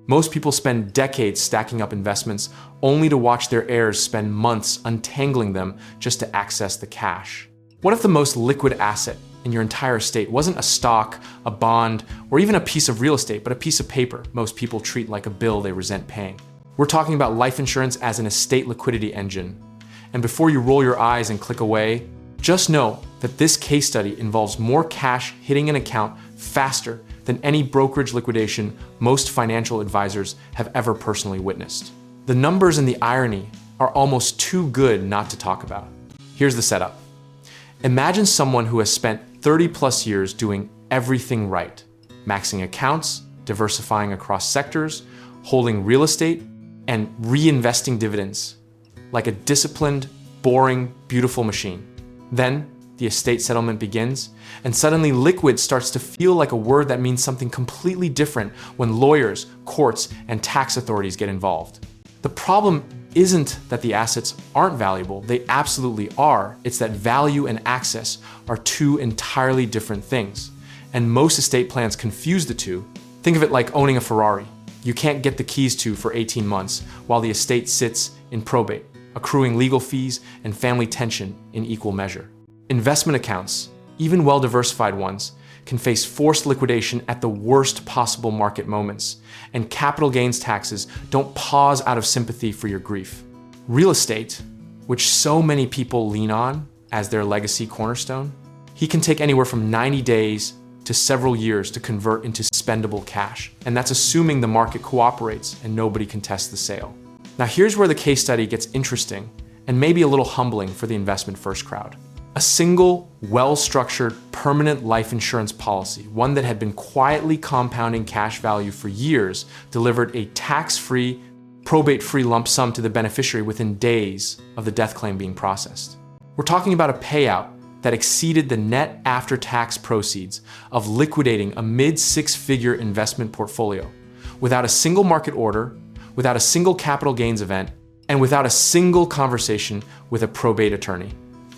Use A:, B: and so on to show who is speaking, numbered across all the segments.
A: Most people spend decades stacking up investments only to watch their heirs spend months untangling them just to access the cash. What if the most liquid asset in your entire estate wasn't a stock, a bond, or even a piece of real estate, but a piece of paper most people treat like a bill they resent paying? We're talking about life insurance as an estate liquidity engine. And before you roll your eyes and click away, just know that this case study involves more cash hitting an account faster than any brokerage liquidation most financial advisors have ever personally witnessed. The numbers and the irony are almost too good not to talk about. Here's the setup. Imagine someone who has spent 30+ years doing everything right, maxing accounts, diversifying across sectors, holding real estate, and reinvesting dividends like a disciplined, boring, beautiful machine. Then the estate settlement begins, and suddenly liquid starts to feel like a word that means something completely different when lawyers, courts, and tax authorities get involved. The problem isn't that the assets aren't valuable, they absolutely are. It's that value and access are two entirely different things. And most estate plans confuse the two. Think of it like owning a Ferrari. You can't get the keys to for 18 months while the estate sits in probate, accruing legal fees and family tension in equal measure. Investment accounts, even well-diversified ones, can face forced liquidation at the worst possible market moments, and capital gains taxes don't pause out of sympathy for your grief. Real estate, which so many people lean on as their legacy cornerstone, he can take anywhere from 90 days to several years to convert into spendable cash, and that's assuming the market cooperates and nobody contests the sale. Now here's where the case study gets interesting and maybe a little humbling for the investment first crowd. A single, well-structured, permanent life insurance policy, one that had been quietly compounding cash value for years, delivered a tax-free, probate-free lump sum to the beneficiary within days of the death claim being processed. We're talking about a payout that exceeded the net after-tax proceeds of liquidating a mid-six-figure investment portfolio without a single market order, without a single capital gains event, and without a single conversation with a probate attorney.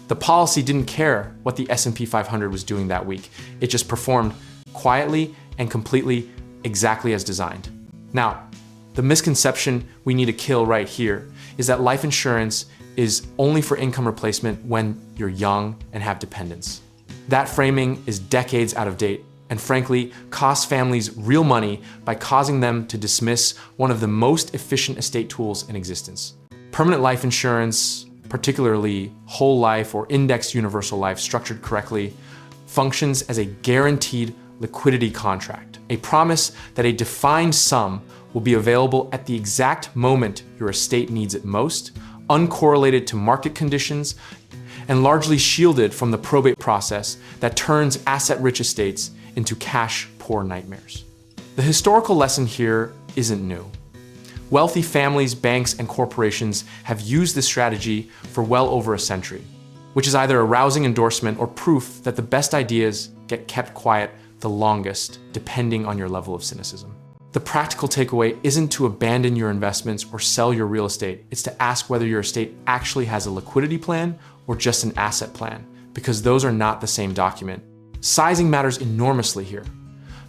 A: The policy didn't care what the S&P 500 was doing that week. It just performed quietly and completely exactly as designed. Now, the misconception we need to kill right here is that life insurance is only for income replacement when you're young and have dependents. That framing is decades out of date and frankly costs families real money by causing them to dismiss one of the most efficient estate tools in existence. Permanent life insurance, particularly whole life or indexed universal life structured correctly, functions as a guaranteed liquidity contract, a promise that a defined sum will be available at the exact moment your estate needs it most, uncorrelated to market conditions, and largely shielded from the probate process that turns asset-rich estates into cash-poor nightmares. The historical lesson here isn't new. Wealthy families, banks, and corporations have used this strategy for well over a century, which is either a rousing endorsement or proof that the best ideas get kept quiet the longest, depending on your level of cynicism. The practical takeaway isn't to abandon your investments or sell your real estate. It's to ask whether your estate actually has a liquidity plan or just an asset plan, because those are not the same document. Sizing matters enormously here.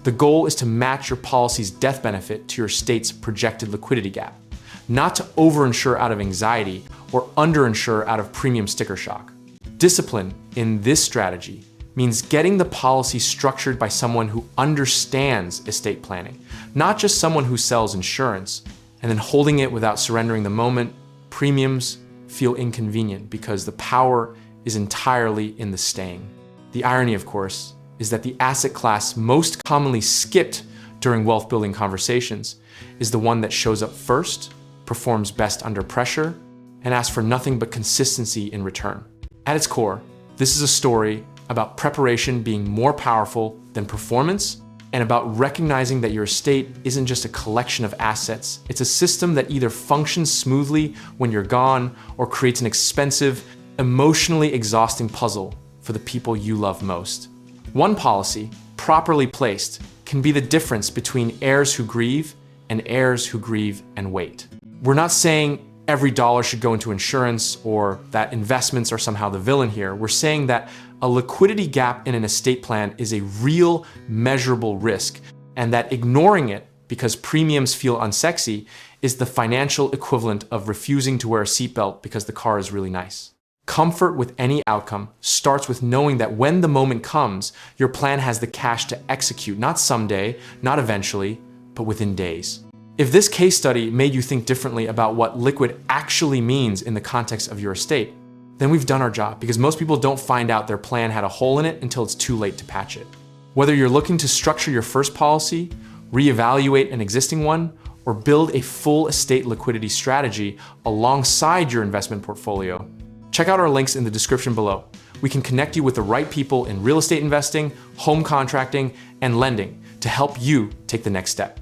A: The goal is to match your policy's death benefit to your state's projected liquidity gap, not to overinsure out of anxiety or underinsure out of premium sticker shock. Discipline in this strategy means getting the policy structured by someone who understands estate planning, not just someone who sells insurance, and then holding it without surrendering the moment premiums feel inconvenient because the power is entirely in the staying. The irony, of course, is that the asset class most commonly skipped during wealth building conversations is the one that shows up first, performs best under pressure, and asks for nothing but consistency in return. At its core, this is a story about preparation being more powerful than performance, and about recognizing that your estate isn't just a collection of assets, it's a system that either functions smoothly when you're gone or creates an expensive, emotionally exhausting puzzle for the people you love most. One policy, properly placed, can be the difference between heirs who grieve and heirs who grieve and wait. We're not saying every dollar should go into insurance or that investments are somehow the villain here. We're saying that a liquidity gap in an estate plan is a real, measurable risk, and that ignoring it because premiums feel unsexy is the financial equivalent of refusing to wear a seatbelt because the car is really nice. Comfort with any outcome starts with knowing that when the moment comes, your plan has the cash to execute, not someday, not eventually, but within days. If this case study made you think differently about what liquid actually means in the context of your estate, then we've done our job, because most people don't find out their plan had a hole in it until it's too late to patch it. Whether you're looking to structure your first policy, reevaluate an existing one, or build a full estate liquidity strategy alongside your investment portfolio, check out our links in the description below. We can connect you with the right people in real estate investing, home contracting, and lending to help you take the next step.